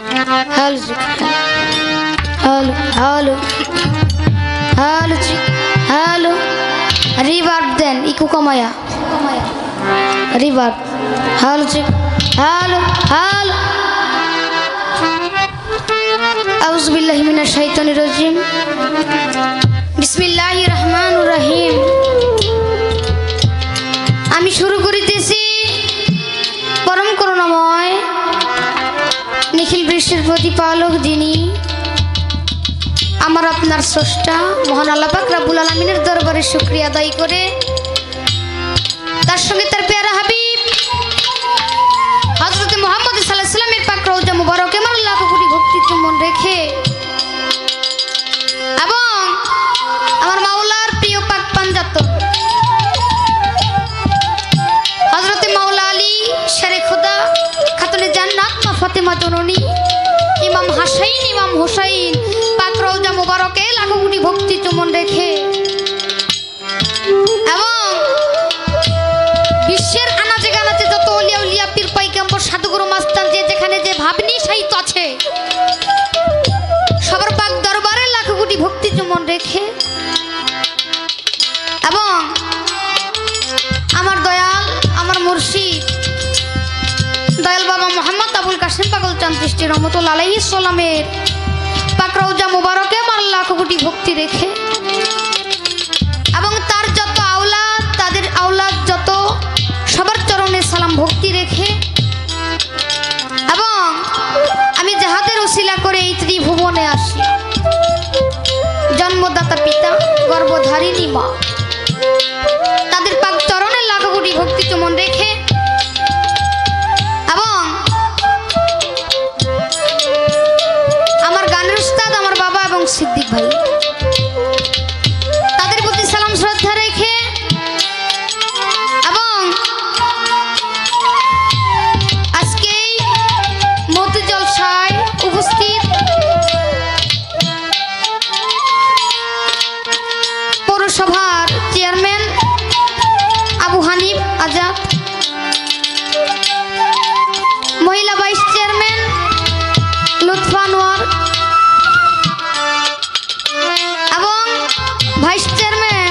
Hello hello hello hello hello reverb then echo কমায়া reverb hello hello hello আউযু বিল্লাহি মিনাশ শাইতানির রাজিম বিসমিল্লাহির রহমানির রহিম। আমি শুরু করিতেছি পরম করুণাময় নিখিল বৃষ্টির প্রতিপালক যিনি আমার আপনার স্রষ্টা মহান আল্লাহ পাক রব্বুল আলামিনের দরবারে শুকরিয়া আদায় করে তার সঙ্গে তার প্যারা হাবিব হযরত মুহাম্মদ সাল্লাল্লাহু আলাইহি ওয়াসাল্লামের পাক রওজা মুবারকে আমার লাখ কোটি ভক্তি চুম্বন রেখে এবং আমার মাওলার প্রিয় পাক পাঞ্জাতন হযরত মাওলা আলী শেরে খোদা খাতুনে জান্নাত মা ফাতেমা জননী ইমাম হাসাইন ইমাম হুসাইন পাক রওজা মুবারকে লাখ কোটি ভক্তি চুম্বন রেখে এবং বিশ্বের আনাচে কানাচে যত ওলিয়া উলিয়া পীর পয়গম্বর সাধুগুরু মাস্তান যে যেখানে যে ভাবনি সাহিত্য আছে সবার পাক দরবারে লাখ কোটি ভক্তি চুম্বন রেখে এবং আমার দয়াল আমার মুর্শিদ দয়াল বাবা মোহাম্মদ আবুল কাসেম পাগল চাঁদ চিশতি রহমাতুল্লাহি আলাইহিস সালামের পাক রওজা মুবারকে আমার লাখ কোটি ভক্তি রেখে এবং তার যত আওলাদ তাদের আওলাদ যত সবার চরণে সালাম ভক্তি রেখে এবং আমি যাহাদের উসিলা করে এই ত্রিভুবনে আসি জন্মদাতা পিতা গর্ভধারিণী মা তাদের পাক চরণে লাখ কোটি ভক্তি চুম্বন রেখে এবং আমার গানের উস্তাদ আমার বাবা এবং সিদ্দিক ভাই তাদের প্রতি সালাম শ্রদ্ধা রেখে এবং আজকে মতি জলসায় উপস্থিত পৌরসভার চেয়ারম্যান আবু হানিফ আজাদ মহিলা ভাইস চেয়ারম্যান লুৎফা আনোয়ার এবং ভাইস চেয়ারম্যান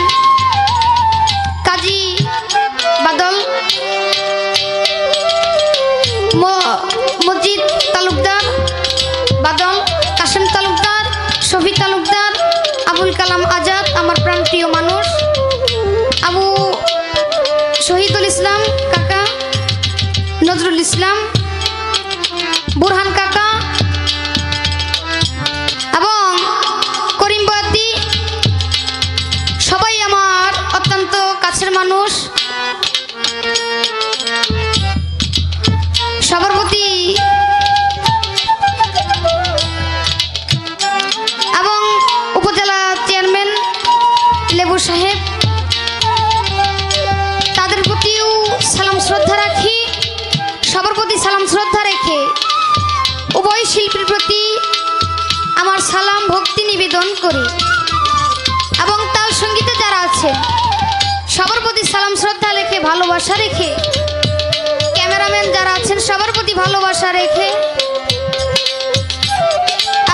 কাজী বাদল মজিদ তালুকদার বাদল কাশেম তালুকদার শফি তালুকদার আবুল কালাম আজাদ আমার প্রাণপ্রিয় মানুষ আবু শহীদুল ইসলাম কাকা নজরুল ইসলাম বুরহান কাকা এবং করিম বয়াতি সবাই আমার অত্যন্ত কাছের মানুষ সবার প্রতি এবং উপজেলা চেয়ারম্যান লেবু সাহেব তাদের প্রতিও সালাম শ্রদ্ধা রাখি সবার প্রতি সালাম শ্রদ্ধা রেখে উভয় শিল্পীর প্রতি আমার সালাম ভক্তি নিবেদন করি এবং তাল সঙ্গীতে যারা আছে সবার প্রতি সালাম শ্রদ্ধা রেখে ভালোবাসা রেখে ক্যামেরাম্যান যারা আছেন সবার প্রতি ভালোবাসা রেখে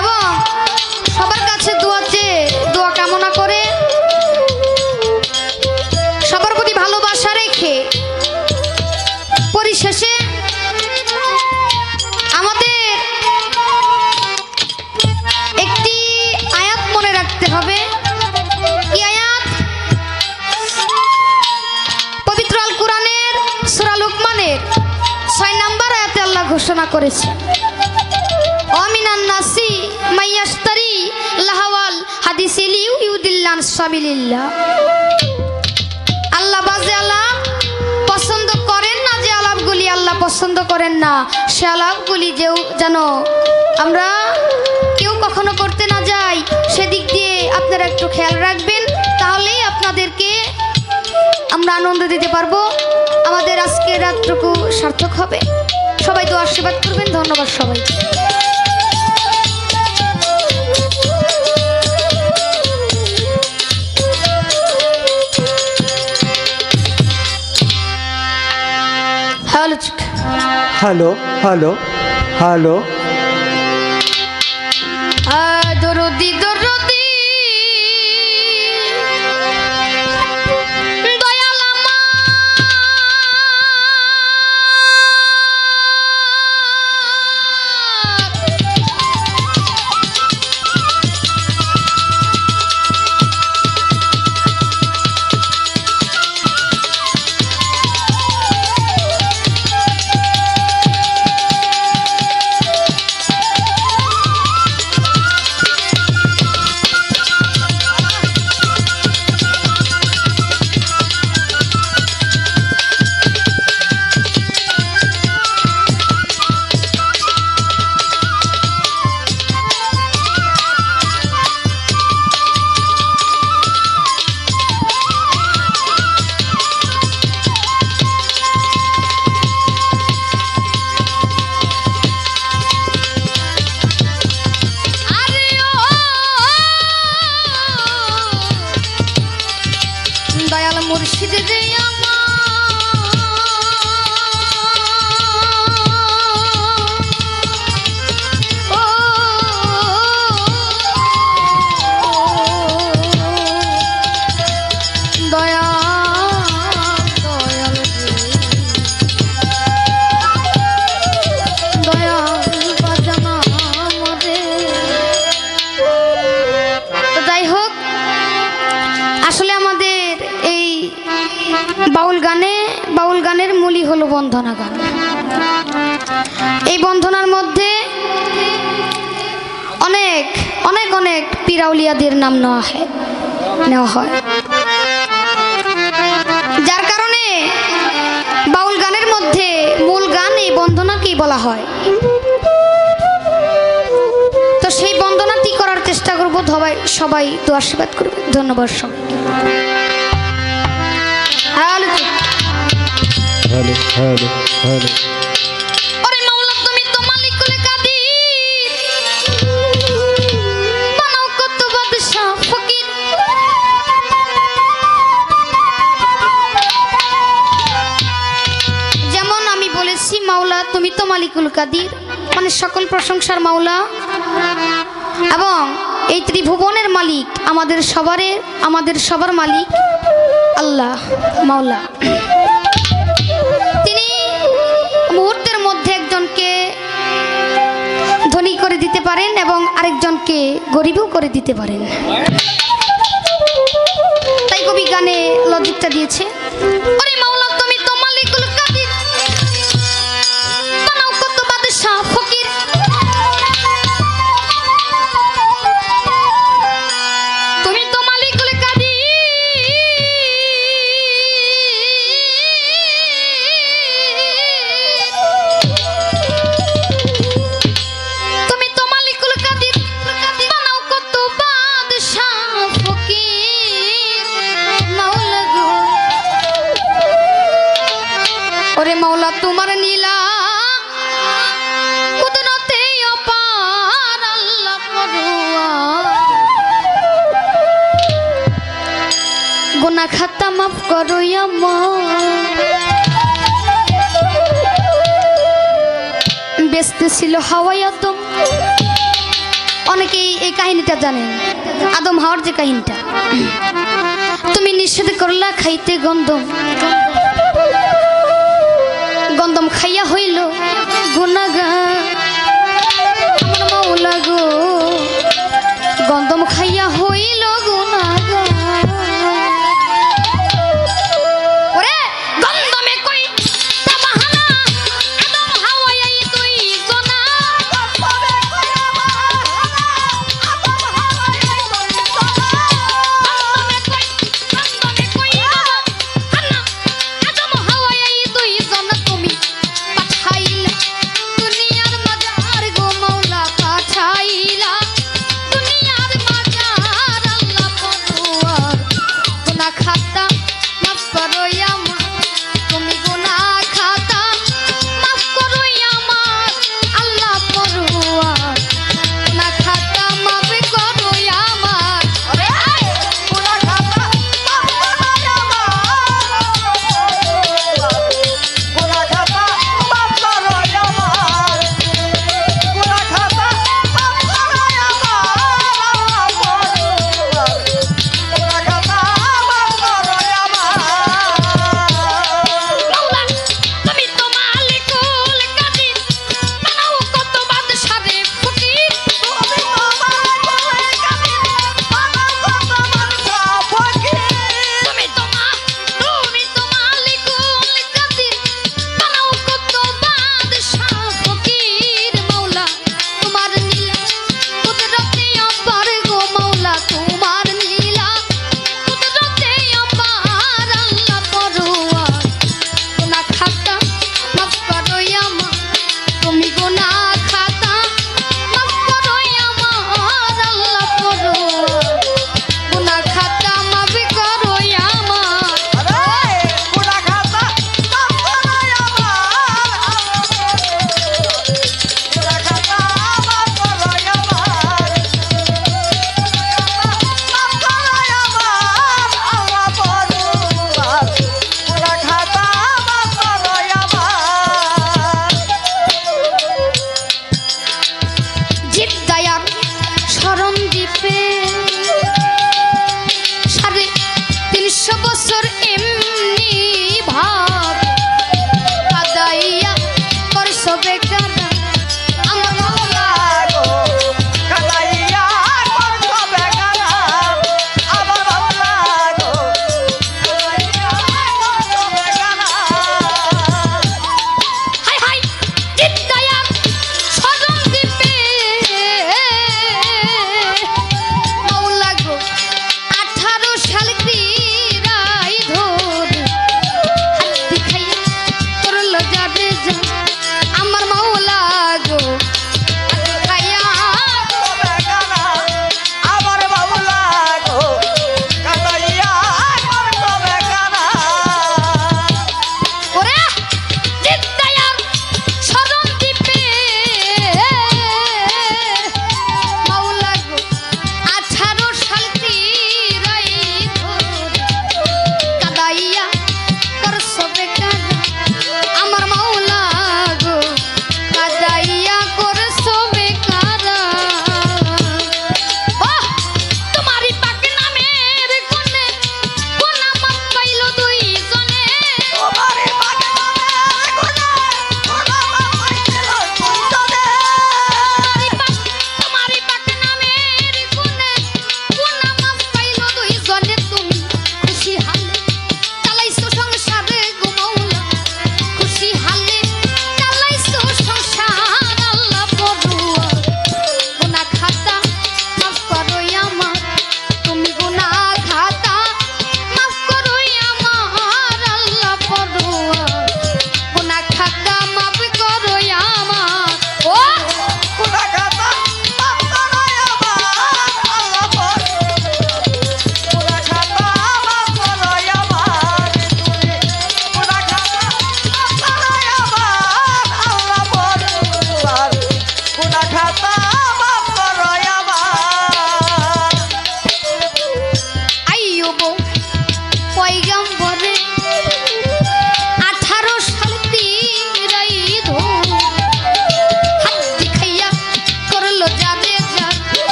এবং সবার কাছে দোয়া কামনা করে সবার প্রতি ভালোবাসা রেখে পরিশেষে আমাদের একটি আয়াত মনে রাখতে হবে। কি আয়াত? পবিত্র আল কোরআনের সূরা লুকমানের 6 নম্বর আয়াতে আল্লাহ ঘোষণা করেছে আমিনান নাসি মাইয়াশতারি লাহাওয়াল হাদিসি লিউদিল্লান সাবিলিল্লাহ। আল্লাহ বাজে আলাপ পছন্দ করেন না, যে আলাপগুলি আল্লাহ পছন্দ করেন না সে আলাপগুলি যেন আমরা কেউ কখনো করতে না যাই, সেদিক দিয়ে আপনারা একটু খেয়াল রাখবেন, তাহলেই আপনাদেরকে আমরা আনন্দ দিতে পারবো, আমাদের আজকের রাতটুকু সার্থক হবে। সবাই তো আশীর্বাদ করবেন। ধন্যবাদ সবাই। হ্যালো হ্যালো হ্যালো দরদি দরদি দয়াল আমার দয়াল মুর্শিদ রে বাউল গানের মূলই হলো বন্ধনা গান। এই বন্ধনার মধ্যে অনেক অনেক অনেক পীরাউলিয়াদের নাম নেওয়া হয়, যার কারণে বাউল গানের মধ্যে মূল গান এই বন্ধনাকেই বলা হয়। তো সেই বন্ধনাটি করার চেষ্টা করব, সবাই তো আশীর্বাদ করবে। ধন্যবাদ সবাই। Hello hello hello. ওরে মাওলা তুমি তো মালিকুল কাদির, বানাও কত বাদশা ফকির। যেমন আমি বলেছি মাওলা তুমি তো মালিকুল কাদির, মানে সকল প্রশংসার মাওলা, এবং এই ত্রিভুবনের মালিক, আমাদের সবার মালিক আল্লাহ মাওলা। তিনি মুহূর্তের মধ্যে একজনকে ধনী করে দিতে পারেন এবং আরেকজনকে গরিবও করে দিতে পারেন। তাই কবি গানে লজিকটা দিয়েছে, ওরে মাওলা তুমি তো মালিকুল কাদির, বানাও কত বাদশা ফকির। তুমি তো মালিকুল কাদির, ওরে মাওলা তোমার নীলা কুদরতে অপার, আল্লাহ পরোয়ার, গুনাহ খাতা মাফ করো আমার। ব্যস্ত ছিল হাওয়ায় আদম, অনেকেই এই কাহিনীটা জানেন, আদম হাওয়ার যে কাহিনীটা। তুমি নিষেধ করলা খাইতে গন্ধম, গন্ধম খাইয়া হইল গুনাহগার। আমার মাওলা গো গন্ধম খাইয়া হইল গুনাহগার। ওরে গন্ধমে কই তা বাহানা, আদম হাওয়া এই দুই জনা। গন্ধমে কই হানা, আদম হাওয়া এই দুই জনা। তুমি পাঠাইলে দুনিয়ার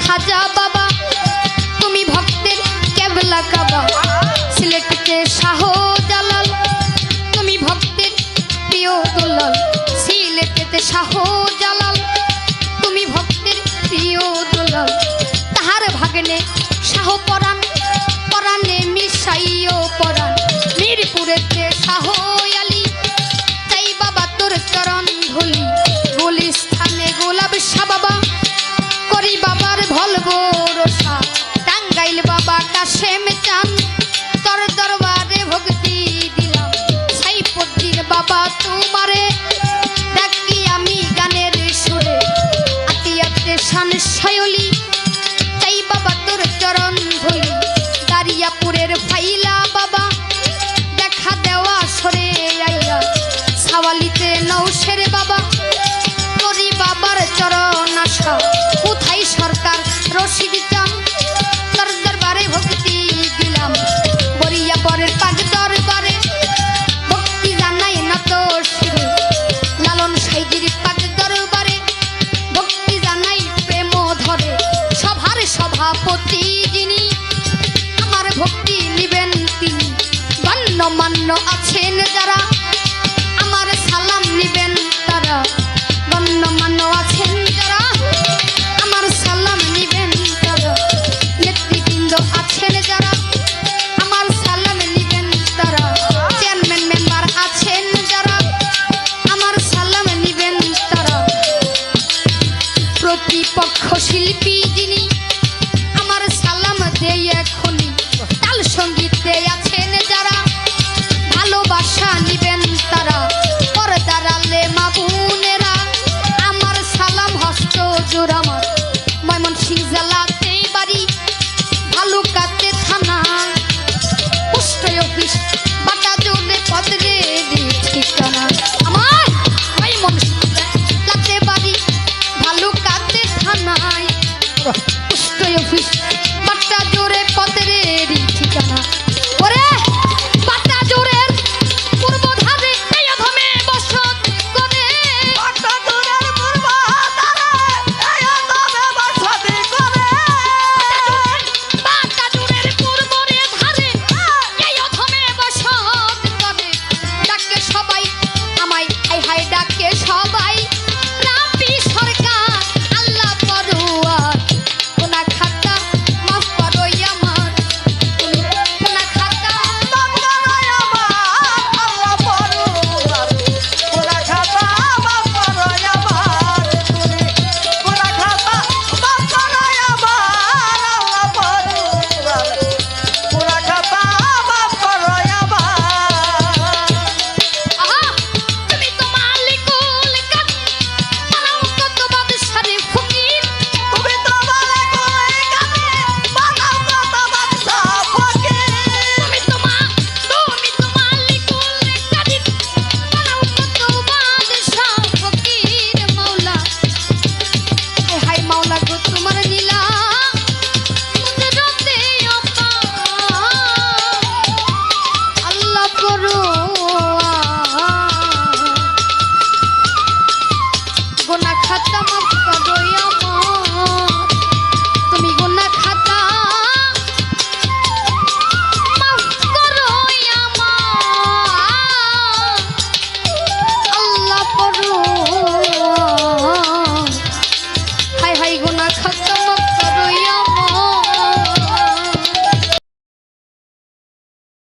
খাজা বাবা, তুমি ভক্তের কেবলা কাবা। সিলেটেতে শাহ জালাল, তুমি ভক্তের প্রিয় দুলাল। সিলেটেতে শাহ জালাল, তুমি ভক্তের প্রিয় দুলাল। তাহার ভাগ্নে শাহ পরাণ, পরাণে মিশাইও পরাণ। মিরপুরেতে শাহ আলী, চাই বাবা তোর চরণ ধুলি। গুলিস্থানে গোলাপ শাহ বাবা, করি বাবার ভলবো রসা। টাঙ্গাইল বাবা কাশেম চান, তোর দরবারে ভক্তি দিলাম। সাইফুদ্দিন বাবা তোমারে ডাকি আমি গানের সুরে। আতিয়াতে শান শায়লি, চাই বাবা তোর চরণ ধুলি। দারিয়াপুরের ফাইলা বাবা, দেখা দেওয়া সরে আইয়া। সাওয়ালিতে নৌশের বাবা, করি বাবার চরণ আশা। কোথায় সরকার রশিদ চান, তোর দরবারে ভক্তি দিলাম। বরিয়া পরের পাগ দরবারে ভক্তি জানাই নত শিরে। লালন সাইজির পাগ দরবারে ভক্তি জানাই প্রেম ধরে। সভার সভাপতি যিনি, আমার ভক্তি নিবেন তিনি। গণ্যমান্য আছেন যারা,